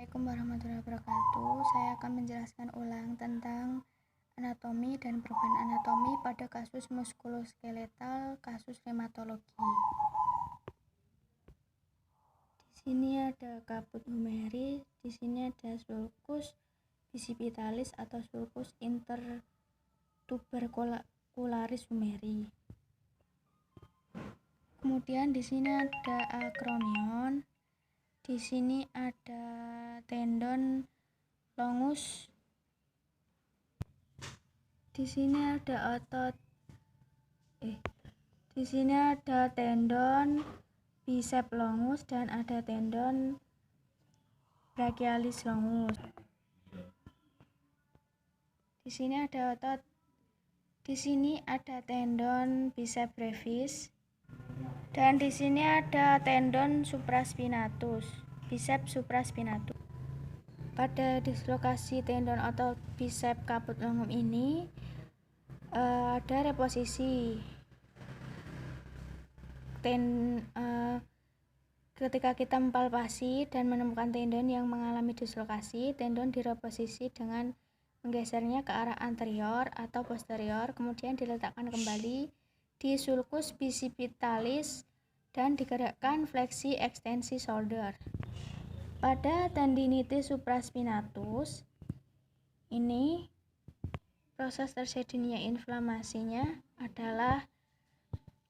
Assalamualaikum warahmatullahi wabarakatuh. Saya akan menjelaskan ulang tentang anatomi dan perubahan anatomi pada kasus muskuloskeletal, kasus reumatologi. Di sini ada caput humeri, di sini ada sulcus bicipitalis atau sulcus intertubercularis humeri. Kemudian di sini ada acromion. Di sini ada tendon longus. Di sini ada di sini ada tendon bicep longus dan ada tendon brachialis longus. Di sini ada tendon bicep brevis. Dan di sini ada tendon supraspinatus, bicep supraspinatus. Pada dislokasi tendon otot bicep caput longum ini ada reposisi. Ketika kita mempalpasi dan menemukan tendon yang mengalami dislokasi, tendon direposisi dengan menggesernya ke arah anterior atau posterior, kemudian diletakkan kembali di sulcus bicipitalis dan digerakkan fleksi ekstensi shoulder. Pada tendinitis supraspinatus ini proses terjadinya inflamasinya adalah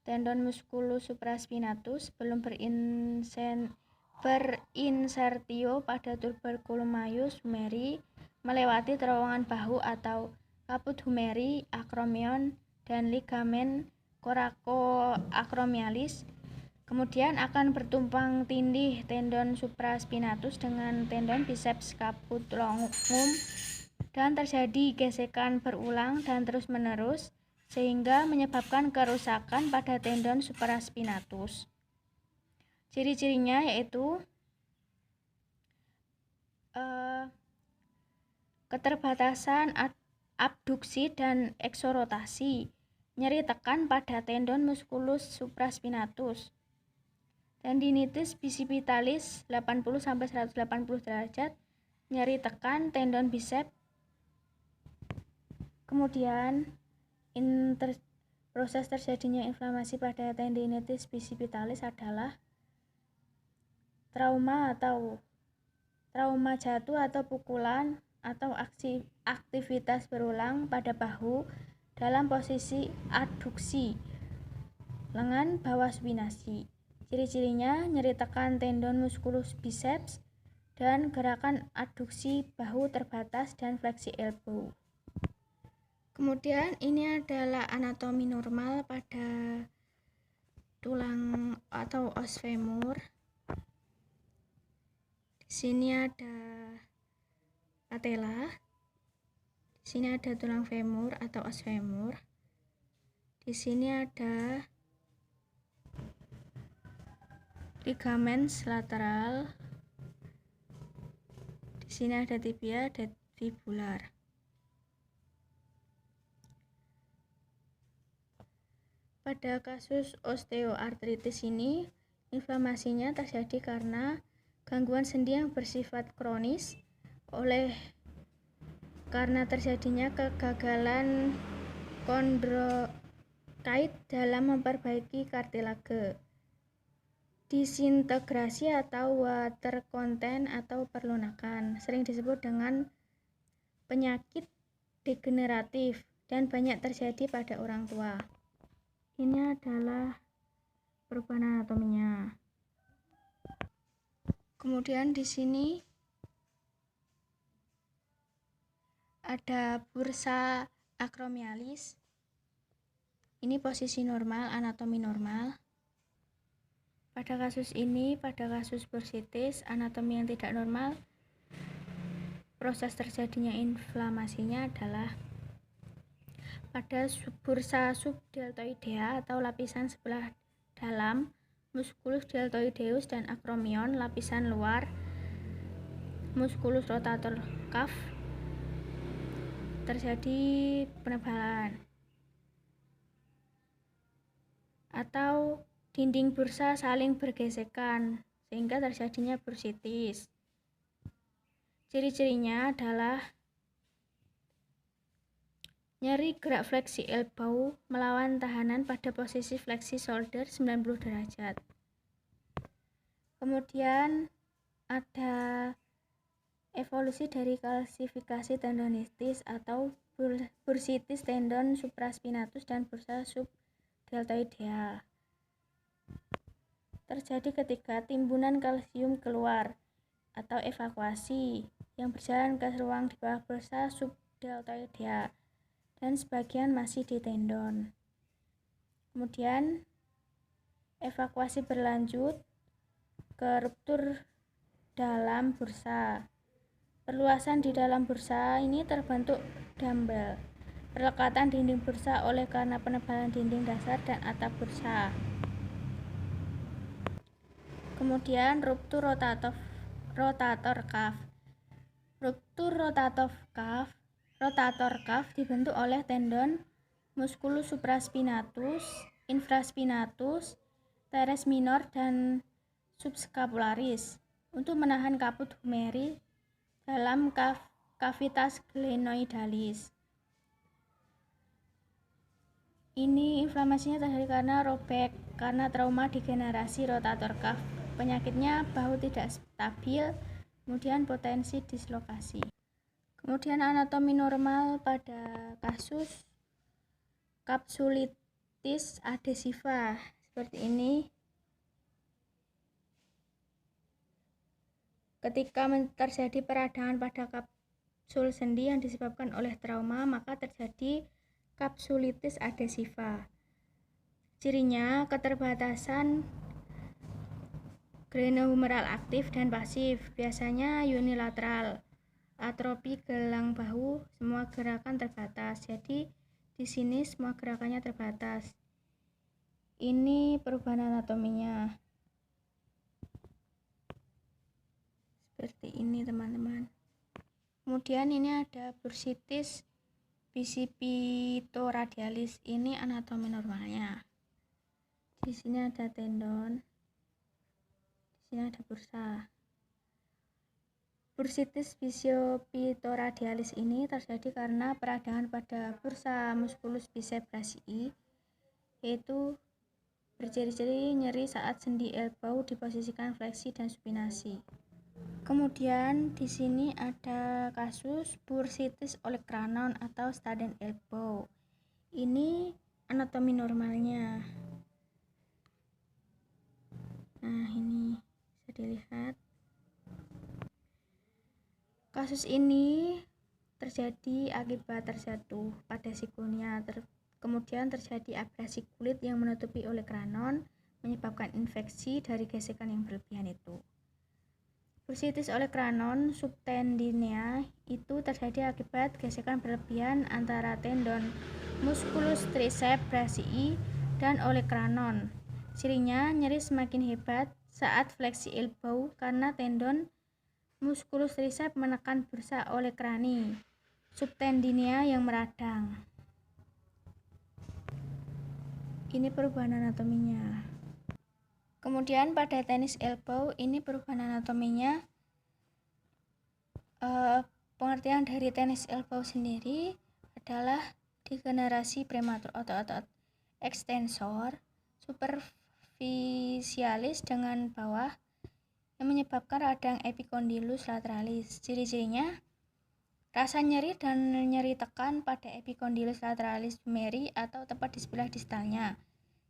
tendon musculus supraspinatus belum berinsertio pada tuberculum maius humeri melewati terowongan bahu atau caput humeri, acromion, dan ligamen coracoacromialis. Kemudian akan bertumpang tindih tendon supraspinatus dengan tendon biceps caput longum dan terjadi gesekan berulang dan terus-menerus sehingga menyebabkan kerusakan pada tendon supraspinatus. Ciri-cirinya yaitu keterbatasan abduksi dan eksorotasi, nyeri tekan pada tendon musculus supraspinatus, tendinitis bicipitalis 80-180 derajat, nyeri tekan tendon bicep. Kemudian proses terjadinya inflamasi pada tendinitis bicipitalis adalah trauma jatuh atau pukulan atau aktivitas berulang pada bahu dalam posisi adduksi lengan bawah supinasi. Ciri-cirinya nyeri tekan tendon musculus biceps dan gerakan adduksi bahu terbatas dan fleksi elbow. Kemudian ini adalah anatomi normal pada tulang atau os femur. Di sini ada patella. Di sini ada tulang femur atau os femur. Di sini ada ligamens lateral. Di sini ada tibia dan fibular. Pada kasus osteoartritis ini, inflamasinya terjadi karena gangguan sendi yang bersifat kronis karena terjadinya kegagalan kondrokaid dalam memperbaiki kartilage, disintegrasi atau water content atau perlunakan, sering disebut dengan penyakit degeneratif dan banyak terjadi pada orang tua. Ini adalah perubahan anatominya. Kemudian di sini ada bursa acromialis. Ini posisi normal, anatomi normal. Pada kasus bursitis, anatomi yang tidak normal, proses terjadinya inflamasinya adalah pada bursa subdeltoidea atau lapisan sebelah dalam musculus deltoideus dan acromion, lapisan luar musculus rotator cuff, terjadi penebalan atau dinding bursa saling bergesekan sehingga terjadinya bursitis. Ciri-cirinya adalah nyeri gerak fleksi elbow melawan tahanan pada posisi fleksi shoulder 90 derajat. Kemudian ada evolusi dari kalsifikasi tendonitis atau bursitis tendon supraspinatus dan bursa subdeltoidea. Terjadi ketika timbunan kalsium keluar atau evakuasi yang berjalan ke ruang di bawah bursa subdeltoidea dan sebagian masih di tendon. Kemudian evakuasi berlanjut ke ruptur dalam bursa. Perluasan di dalam bursa ini terbentuk dumbbell. Perlekatan dinding bursa oleh karena penebalan dinding dasar dan atap bursa. Kemudian ruptur rotator cuff. Ruptur rotator cuff dibentuk oleh tendon musculus supraspinatus, infraspinatus, teres minor dan subscapularis untuk menahan kaput humeri dalam cavitas glenoidalis. Ini inflamasinya terjadi karena robek karena trauma degenerasi rotator cuff. Penyakitnya bahu tidak stabil, kemudian potensi dislokasi. Kemudian anatomi normal pada kasus kapsulitis adhesiva seperti ini. Ketika terjadi peradangan pada kapsul sendi yang disebabkan oleh trauma, maka terjadi kapsulitis adhesiva. Cirinya keterbatasan glenohumeral aktif dan pasif, biasanya unilateral. Atrofi gelang bahu, semua gerakan terbatas. Jadi di sini semua gerakannya terbatas. Ini perubahan anatominya. Seperti ini teman-teman. Kemudian ini ada bursitis bicipitoradialis. Ini anatomi normalnya. Di sini ada tendon. Di sini ada bursa. Bursitis bicipitoradialis ini terjadi karena peradangan pada bursa musculus bicep brachii, yaitu berciri-ciri nyeri saat sendi elbow diposisikan fleksi dan supinasi. Kemudian di sini ada kasus bursitis olecranon atau student elbow. Ini anatomi normalnya. Nah, ini bisa dilihat. Kasus ini terjadi akibat terjatuh pada sikulnya. Kemudian terjadi abrasi kulit yang menutupi olecranon, menyebabkan infeksi dari gesekan yang berlebihan itu. Bursitis olecranon subtendinea itu terjadi akibat gesekan berlebihan antara tendon musculus triceps brachii dan olecranon. Cirinya nyeri semakin hebat saat fleksi elbow karena tendon musculus triceps menekan bursa olecrani subtendinea yang meradang. Ini perubahan anatominya. Kemudian pada tenis elbow, ini perubahan anatominya. Pengertian dari tenis elbow sendiri adalah degenerasi prematur otot-otot ekstensor superficialis dengan bawah yang menyebabkan radang epicondylus lateralis. Ciri-cirinya rasa nyeri dan nyeri tekan pada epicondylus lateralis humeri atau tepat di sebelah distalnya.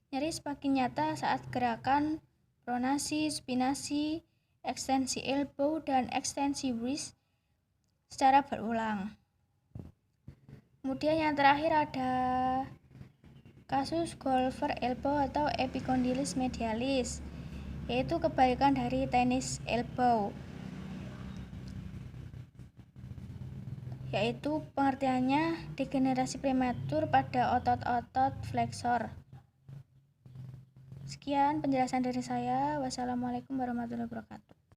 Nyeri semakin nyata saat gerakan pronasi, supinasi, ekstensi elbow, dan ekstensi wrist secara berulang. Kemudian yang terakhir ada kasus golfer elbow atau epicondylus medialis, yaitu kebalikan dari tenis elbow, yaitu pengertiannya degenerasi prematur pada otot-otot flexor. Sekian penjelasan dari saya. Wassalamualaikum warahmatullahi wabarakatuh.